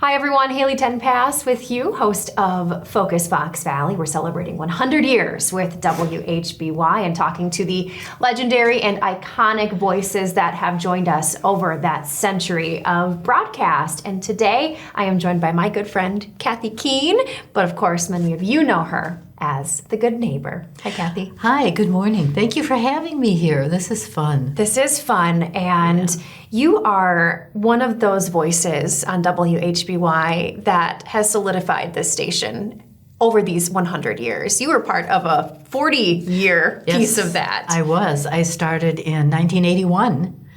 Hi everyone, Haley Tenpass with you, host of Focus Fox Valley. We're celebrating 100 years with WHBY and talking to the legendary and iconic voices that have joined us over that century of broadcast. And today I am joined by my good friend, Kathy Keene, but of course many of you know her as the good neighbor. Hi, Kathy. Hi, good morning. Thank you for having me here. This is fun. This is fun, and you are one of those voices on WHBY that has solidified this station over these 100 years. You were part of a 40-year piece of that. I was. I started in 1981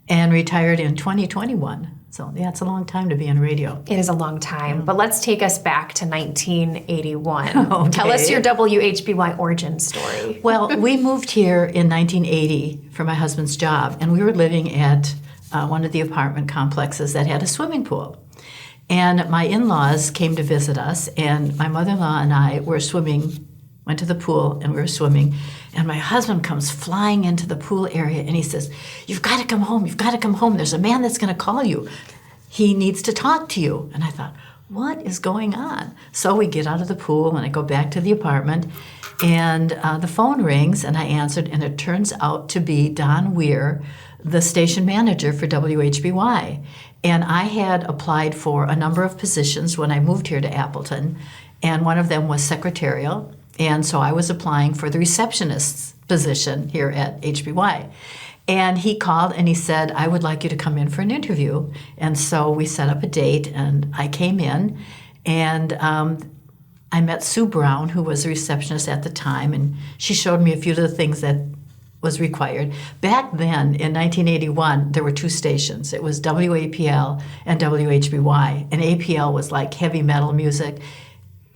and retired in 2021. So, yeah, it's a long time to be in radio. It is a long time, but let's take us back to 1981. Okay. Tell us your WHBY origin story. Well, we moved here in 1980 for my husband's job, and we were living at one of the apartment complexes that had a swimming pool. And my in-laws came to visit us, and my mother-in-law and I were swimming, went to the pool, and we were swimming. And my husband comes flying into the pool area, and he says, "You've got to come home. You've got to come home. There's a man that's going to call you. He needs to talk to you." And I thought, what is going on? So we get out of the pool, and I go back to the apartment, and the phone rings, and I answered, and it turns out to be Don Weir, the station manager for WHBY. And I had applied for a number of positions when I moved here to Appleton, and one of them was secretarial. And so I was applying for the receptionist's position here at HBY. And he called and he said, "I would like you to come in for an interview." And so we set up a date, and I came in, and I met Sue Brown, who was a receptionist at the time, and she showed me a few of the things that was required. Back then, in 1981, there were two stations. It was WAPL and WHBY, and APL was like heavy metal music.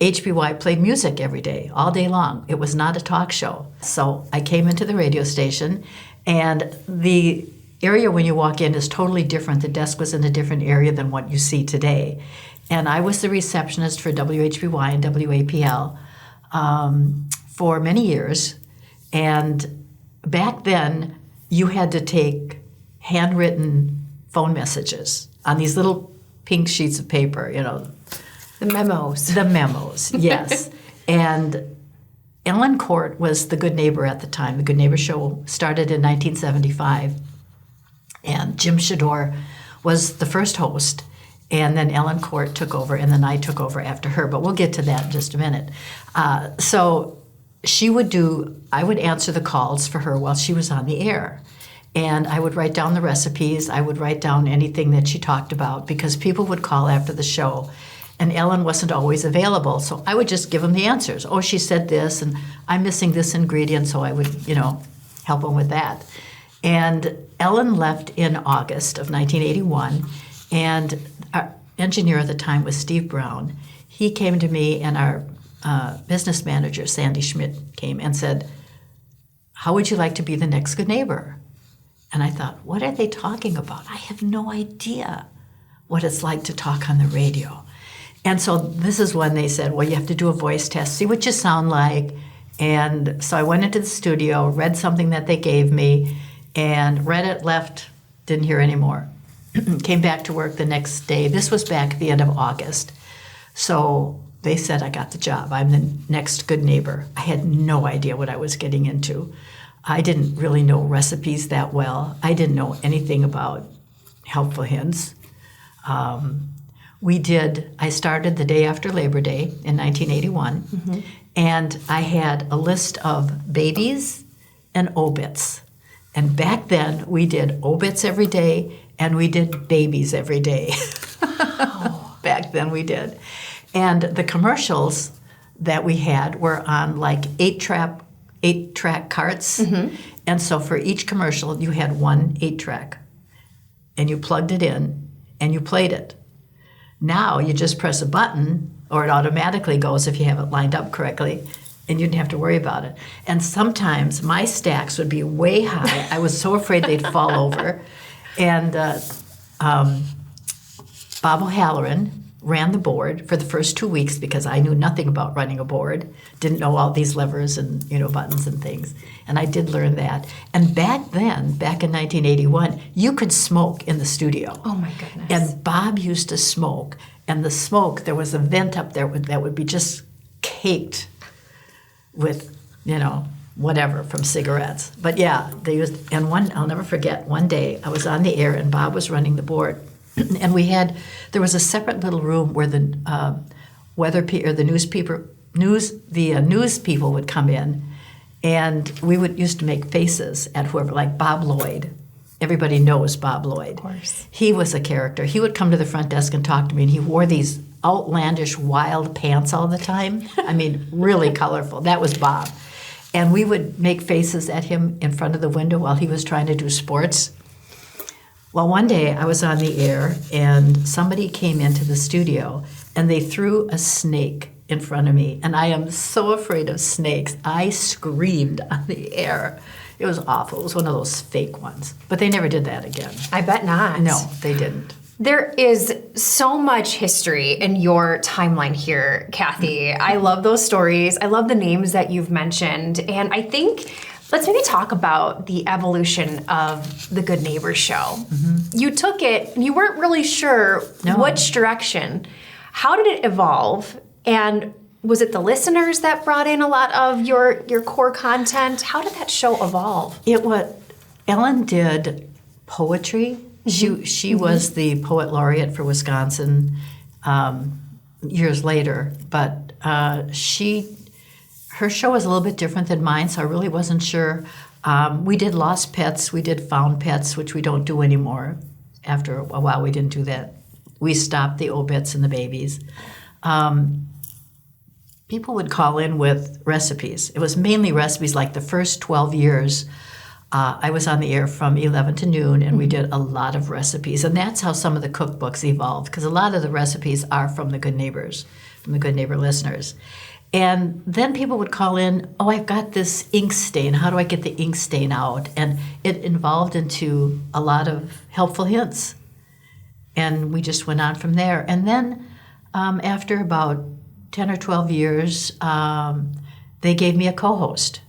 HBY played music every day, all day long. It was not a talk show. So I came into the radio station, and the area when you walk in is totally different. The desk was in a different area than what you see today. And I was the receptionist for WHBY and WAPL for many years. And back then, you had to take handwritten phone messages on these little pink sheets of paper, you know. The memos. The memos, yes. And Ellen Court was the good neighbor at the time. The Good Neighbor Show started in 1975. And Jim Shador was the first host. And then Ellen Court took over, and then I took over after her. But we'll get to that in just a minute. So I would answer the calls for her while she was on the air. And I would write down the recipes. I would write down anything that she talked about, because people would call after the show. And Ellen wasn't always available, so I would just give them the answers. Oh, she said this, and I'm missing this ingredient, so I would, help them with that. And Ellen left in August of 1981, and our engineer at the time was Steve Brown. He came to me, and our business manager, Sandy Schmidt, came and said, "How would you like to be the next good neighbor?" And I thought, what are they talking about? I have no idea what it's like to talk on the radio. And so this is when they said, well, you have to do a voice test, see what you sound like. And so I went into the studio, read something that they gave me, and read it, left, didn't hear anymore. Came back to work the next day. This was back at the end of August. So they said I got the job. I'm the next good neighbor. I had no idea what I was getting into. I didn't really know recipes that well. I didn't know anything about helpful hints. I started the day after Labor Day in 1981, and I had a list of babies and obits. And back then, we did obits every day, and we did babies every day. Wow. Back then, we did. And the commercials that we had were on like 8-track carts. And so for each commercial, you had one 8-track, and you plugged it in, and you played it. Now you just press a button, or it automatically goes if you have it lined up correctly, and you didn't have to worry about it. And sometimes my stacks would be way high. I was so afraid they'd fall over. And Bob O'Halloran ran the board for the first 2 weeks because I knew nothing about running a board, didn't know all these levers and buttons and things. And I did learn that. And back then, back in 1981, you could smoke in the studio. Oh my goodness. And Bob used to smoke. And the smoke, there was a vent up there that would be just caked with, whatever from cigarettes. But yeah, they used, and I'll never forget, one day I was on the air and Bob was running the board. And there was a separate little room where the news people would come in, and we used to make faces at whoever, like Bob Lloyd. Everybody knows Bob Lloyd. Of course. He was a character. He would come to the front desk and talk to me, and he wore these outlandish, wild pants all the time. I mean, really colorful. That was Bob. And we would make faces at him in front of the window while he was trying to do sports. Well, one day I was on the air, and somebody came into the studio, and they threw a snake in front of me. And I am so afraid of snakes. I screamed on the air. It was awful. It was one of those fake ones. But they never did that again. I bet not. No, they didn't. There is so much history in your timeline here, Kathy. I love those stories. I love the names that you've mentioned. And I think let's maybe talk about the evolution of the Good Neighbors show. Mm-hmm. You took it, and you weren't really sure which direction. How did it evolve? And was it the listeners that brought in a lot of your core content? How did that show evolve? Ellen did poetry. She was the poet laureate for Wisconsin years later, but her show was a little bit different than mine, so I really wasn't sure. We did lost pets, we did found pets, which we don't do anymore. After a while, we didn't do that. We stopped the obits and the babies. People would call in with recipes. It was mainly recipes. Like the first 12 years, I was on the air from 11 to noon, and we did a lot of recipes. And that's how some of the cookbooks evolved, because a lot of the recipes are from the Good Neighbors, from the Good Neighbor listeners. And then people would call in, I've got this ink stain. How do I get the ink stain out? And it evolved into a lot of helpful hints. And we just went on from there. And then after about 10 or 12 years, they gave me a co-host.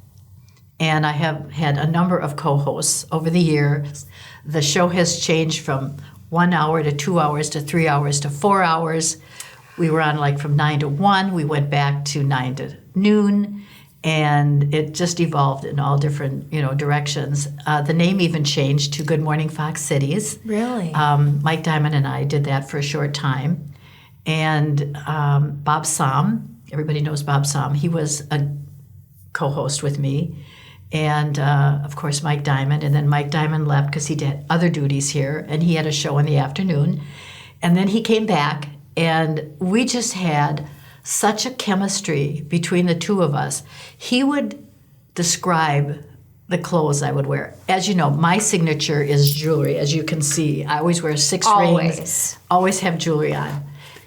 And I have had a number of co-hosts over the years. The show has changed from 1 hour to 2 hours to 3 hours to 4 hours. We were on from 9 to 1. We went back to 9 to noon. And it just evolved in all different, directions. The name even changed to Good Morning Fox Cities. Really? Mike Diamond and I did that for a short time. And Bob Somm, everybody knows Bob Somm. He was a co-host with me. And, of course, Mike Diamond. And then Mike Diamond left because he did other duties here. And he had a show in the afternoon. And then he came back. And we just had such a chemistry between the two of us. He would describe the clothes I would wear. As you know, my signature is jewelry, as you can see. I always wear 6 rings. Always have jewelry on.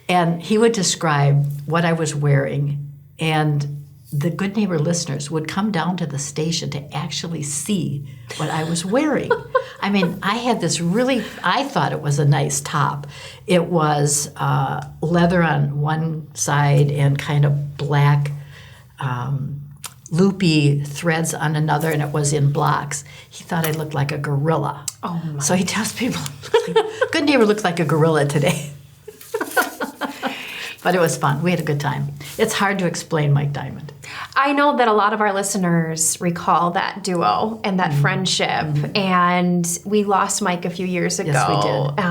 And he would describe what I was wearing. And the Good Neighbor listeners would come down to the station to actually see what I was wearing. I mean, I had this I thought it was a nice top. It was leather on one side and kind of black loopy threads on another, and it was in blocks. He thought I looked like a gorilla. Oh my. So he tells people, Good Neighbor looks like a gorilla today. But it was fun. We had a good time. It's hard to explain Mike Diamond. I know that a lot of our listeners recall that duo and that friendship. Mm-hmm. And we lost Mike a few years ago. Yes, we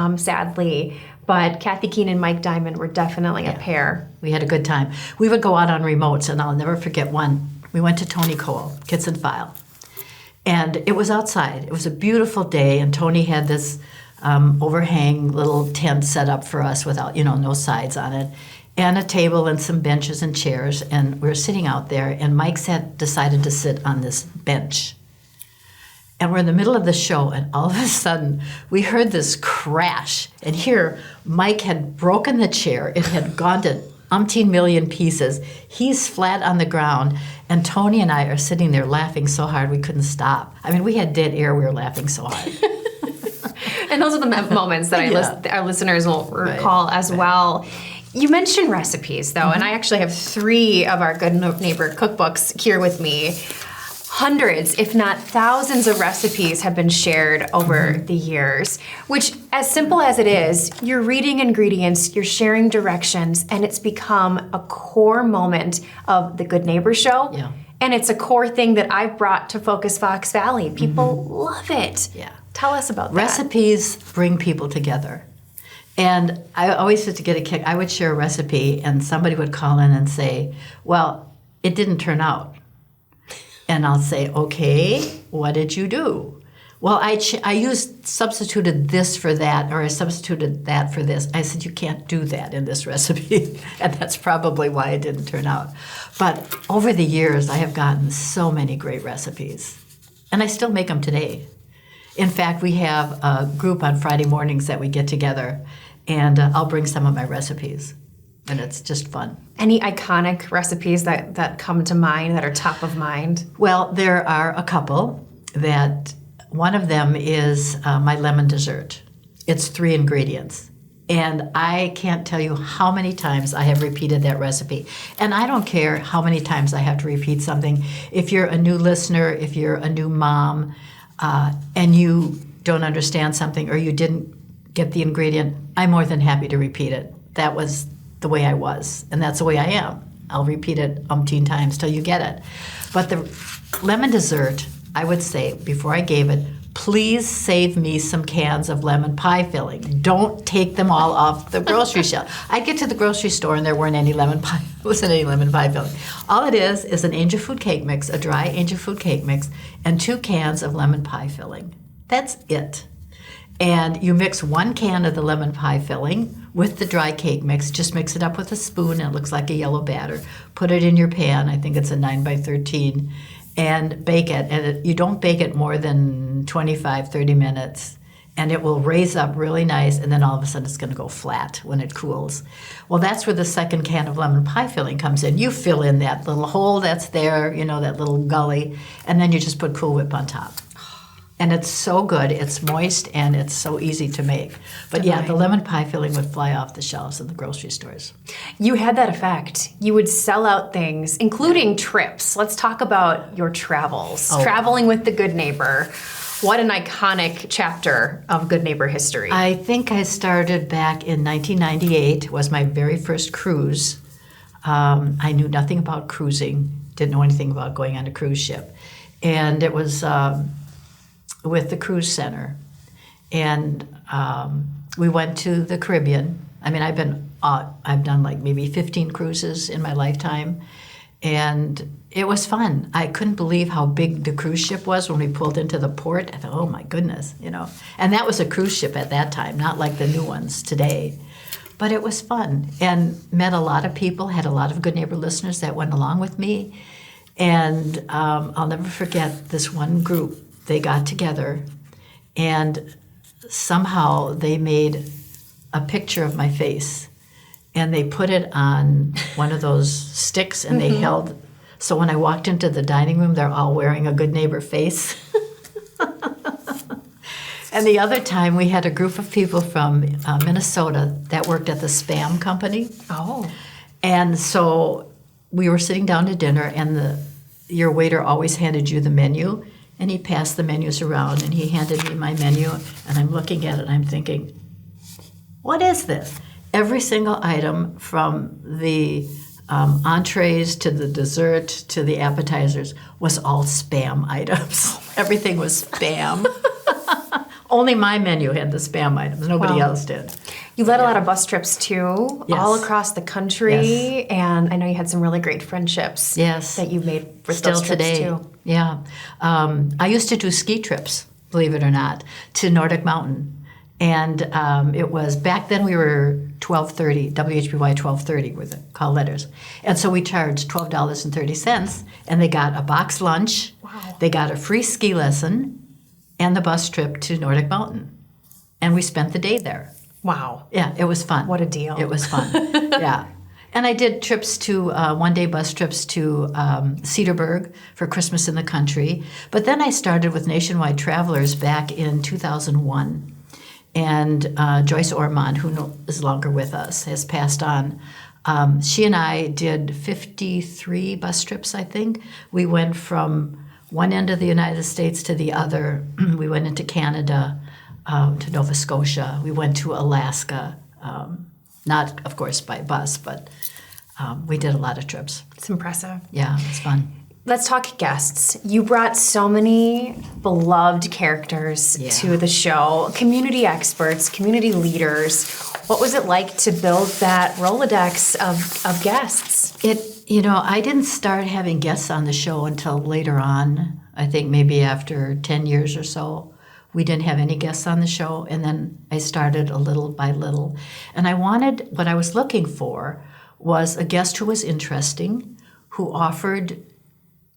did. Sadly. But Kathy Keene and Mike Diamond were definitely a pair. We had a good time. We would go out on remotes, and I'll never forget one. We went to Tony Cole, Kits and File. And it was outside. It was a beautiful day, and Tony had this overhang little tent set up for us without, no sides on it, and a table and some benches and chairs, and we were sitting out there, and Mike decided to sit on this bench. And we're in the middle of the show, and all of a sudden, we heard this crash, and here, Mike had broken the chair. It had gone to umpteen million pieces. He's flat on the ground, and Tony and I are sitting there laughing so hard we couldn't stop. I mean, we had dead air. We were laughing so hard. And those are the moments that our listeners will recall as well. You mentioned recipes, though, and I actually have 3 of our Good Neighbor cookbooks here with me. Hundreds, if not thousands of recipes have been shared over the years, which, as simple as it is, you're reading ingredients, you're sharing directions, and it's become a core moment of the Good Neighbor Show. Yeah. And it's a core thing that I've brought to Focus Fox Valley. People love it. Yeah. Tell us about that. Recipes bring people together. And I always used to get a kick. I would share a recipe, and somebody would call in and say, well, it didn't turn out. And I'll say, okay, what did you do? Well, I substituted this for that, or I substituted that for this. I said, you can't do that in this recipe. And that's probably why it didn't turn out. But over the years, I have gotten so many great recipes. And I still make them today. In fact, we have a group on Friday mornings that we get together, and I'll bring some of my recipes. And it's just fun. Any iconic recipes that come to mind, that are top of mind? Well, there are a couple. That one of them is my lemon dessert. It's 3 ingredients. And I can't tell you how many times I have repeated that recipe. And I don't care how many times I have to repeat something. If you're a new listener, if you're a new mom, and you don't understand something or you didn't get the ingredient, I'm more than happy to repeat it. That was the way I was, and that's the way I am. I'll repeat it umpteen times till you get it. But the lemon dessert, I would say, before I gave it, please save me some cans of lemon pie filling. Don't take them all off the grocery shelf. I'd get to the grocery store and there wasn't any lemon pie filling. All it is an angel food cake mix, a dry angel food cake mix, and 2 cans of lemon pie filling. That's it. And you mix 1 can of the lemon pie filling with the dry cake mix. Just mix it up with a spoon, and it looks like a yellow batter. Put it in your pan. I think it's a 9 by 13. And bake it. And you don't bake it more than 25, 30 minutes. And it will raise up really nice, and then all of a sudden it's going to go flat when it cools. Well, that's where the 2nd can of lemon pie filling comes in. You fill in that little hole that's there, that little gully, and then you just put Cool Whip on top. And it's so good. It's moist, and it's so easy to make. But yeah, the lemon pie filling would fly off the shelves in the grocery stores. You had that effect. You would sell out things, including trips. Let's talk about your travels. Traveling with the Good Neighbor. What an iconic chapter of Good Neighbor history. I think I started back in 1998. It was my very first cruise. I knew nothing about cruising, didn't know anything about going on a cruise ship. And it was with the cruise center. And we went to the Caribbean. I mean, I've done like maybe 15 cruises in my lifetime. And it was fun. I couldn't believe how big the cruise ship was when we pulled into the port. I thought, oh my goodness, And that was a cruise ship at that time, not like the new ones today. But it was fun, and met a lot of people, had a lot of Good Neighbor listeners that went along with me. And I'll never forget this one group. They got together, and somehow they made a picture of my face, and they put it on one of those sticks, and they held. So when I walked into the dining room, they're all wearing a Good Neighbor face. And the other time, we had a group of people from Minnesota that worked at the Spam company. Oh. And so we were sitting down to dinner, and your waiter always handed you the menu. And he passed the menus around, and he handed me my menu, and I'm looking at it, and I'm thinking, what is this? Every single item, from the entrees to the dessert to the appetizers, was all Spam items. Everything was Spam. Only my menu had the Spam items. Nobody else did. You led a lot of bus trips too, Yes. all across the country, and I know you had some really great friendships that you made with Still those trips today. too. Yeah. I used to do ski trips, believe it or not, to Nordic Mountain. And it was, back then we were 1230, WHBY 1230 were the call letters. And so we charged $12.30, and they got a box lunch, they got a free ski lesson, and the bus trip to Nordic Mountain. And we spent the day there. Wow. Yeah, it was fun. What a deal. It was fun, yeah. And I did trips to, one-day bus trips to Cedarburg for Christmas in the country. But then I started with Nationwide Travelers back in 2001. And Joyce Ormond, who is longer with us, has passed on. She and I did 53 bus trips, I think. We went from one end of the United States to the other. We went into Canada, to Nova Scotia. We went to Alaska, not, of course, by bus, but we did a lot of trips. It's impressive. Yeah, it's fun. Let's talk guests. You brought so many beloved characters to the show, community experts, community leaders. What was it like to build that Rolodex of guests? I didn't start having guests on the show until later on. I think maybe after 10 years or so. We didn't have any guests on the show, and then I started a little by little. And what I was looking for was a guest who was interesting, who offered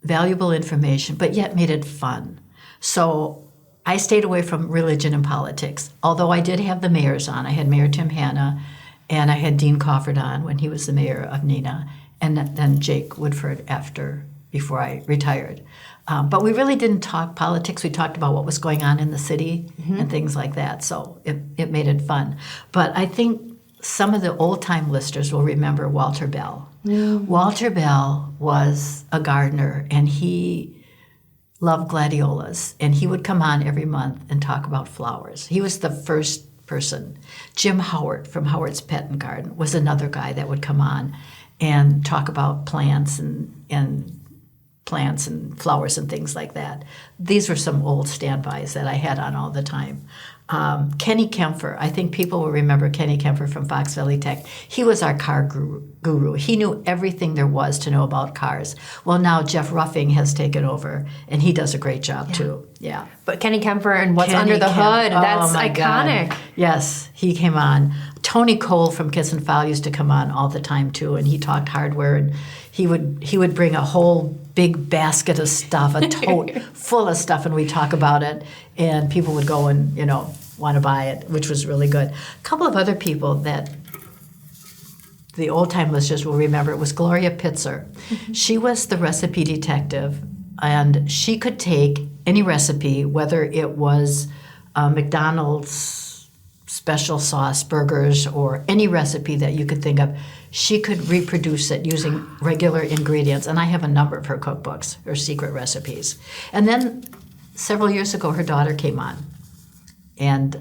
valuable information, but yet made it fun. So I stayed away from religion and politics, although I did have the mayors on. I had Mayor Tim Hanna, and I had Dean Crawford on when he was the mayor of Neenah, and then Jake Woodford before I retired. But we really didn't talk politics. We talked about what was going on in the city and things like that, so it made it fun. But I think some of the old-time listeners will remember Walter Bell. Walter Bell was a gardener, and he loved gladiolas, and he would come on every month and talk about flowers. He was the first person. Jim Howard from Howard's Pet and Garden was another guy that would come on and talk about plants and flowers and things like that. These were some old standbys that I had on all the time. Kenny Kempfer, I think people will remember Kenny Kempfer from Fox Valley Tech. He was our car guru. He knew everything there was to know about cars. Well, now Jeff Ruffing has taken over, and he does a great job too. Yeah. But Kenny Kempfer and What's Under the Hood, that's iconic. God. Yes, he came on. Tony Cole from Kiss and File used to come on all the time too, and he talked hardware, and he would bring a whole big basket of stuff, a tote full of stuff, and we'd talk about it, and people would go and, want to buy it, which was really good. A couple of other people that the old-time listeners will remember was Gloria Pitzer. She was the recipe detective, and she could take any recipe, whether it was McDonald's special sauce burgers or any recipe that you could think of. She could reproduce it using regular ingredients, and I have a number of her cookbooks, her secret recipes. And then several years ago, her daughter came on and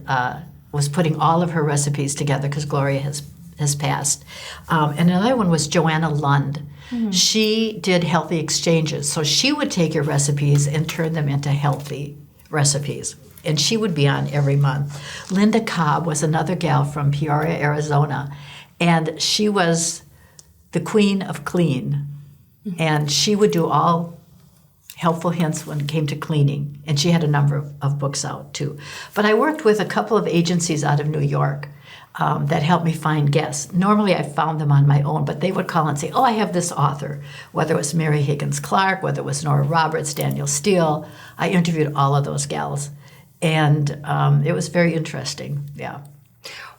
was putting all of her recipes together because Gloria has passed. And another one was Joanna Lund. She did healthy exchanges, so she would take your recipes and turn them into healthy recipes. And she would be on every month. Linda Cobb was another gal from Peoria, Arizona, and she was the queen of clean. And she would do all helpful hints when it came to cleaning. And she had a number of books out too. But I worked with a couple of agencies out of New York that helped me find guests. Normally I found them on my own, but they would call and say, I have this author, whether it was Mary Higgins Clark, whether it was Nora Roberts, Daniel Steele. I interviewed all of those gals. And it was very interesting, yeah.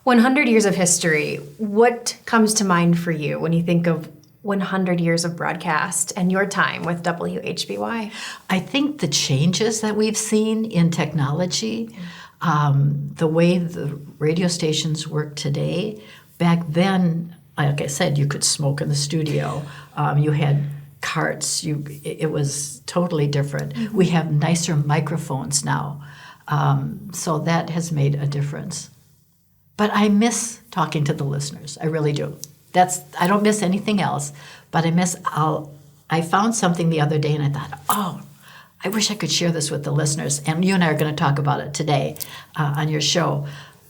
100 years of history, what comes to mind for you when you think of 100 years of broadcast and your time with WHBY? I think the changes that we've seen in technology, the way the radio stations work today, back then, like I said, you could smoke in the studio. You had carts. It was totally different. We have nicer microphones now. So that has made a difference. But I miss talking to the listeners. I really do. I don't miss anything else, but I found something the other day and I thought, I wish I could share this with the listeners. And you and I are going to talk about it today on your show.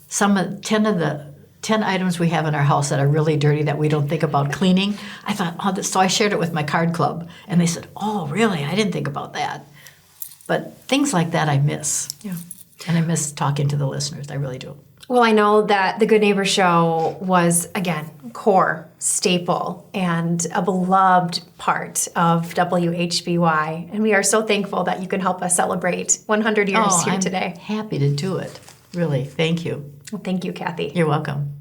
10 items we have in our house that are really dirty that we don't think about cleaning. I thought, so I shared it with my card club. And they said, really? I didn't think about that. But things like that I miss. Yeah. And I miss talking to the listeners. I really do. Well, I know that the Good Neighbor Show was, again, core, staple, and a beloved part of WHBY. And we are so thankful that you can help us celebrate 100 years here today. I'm happy to do it. Really, thank you. Well, thank you, Kathy. You're welcome.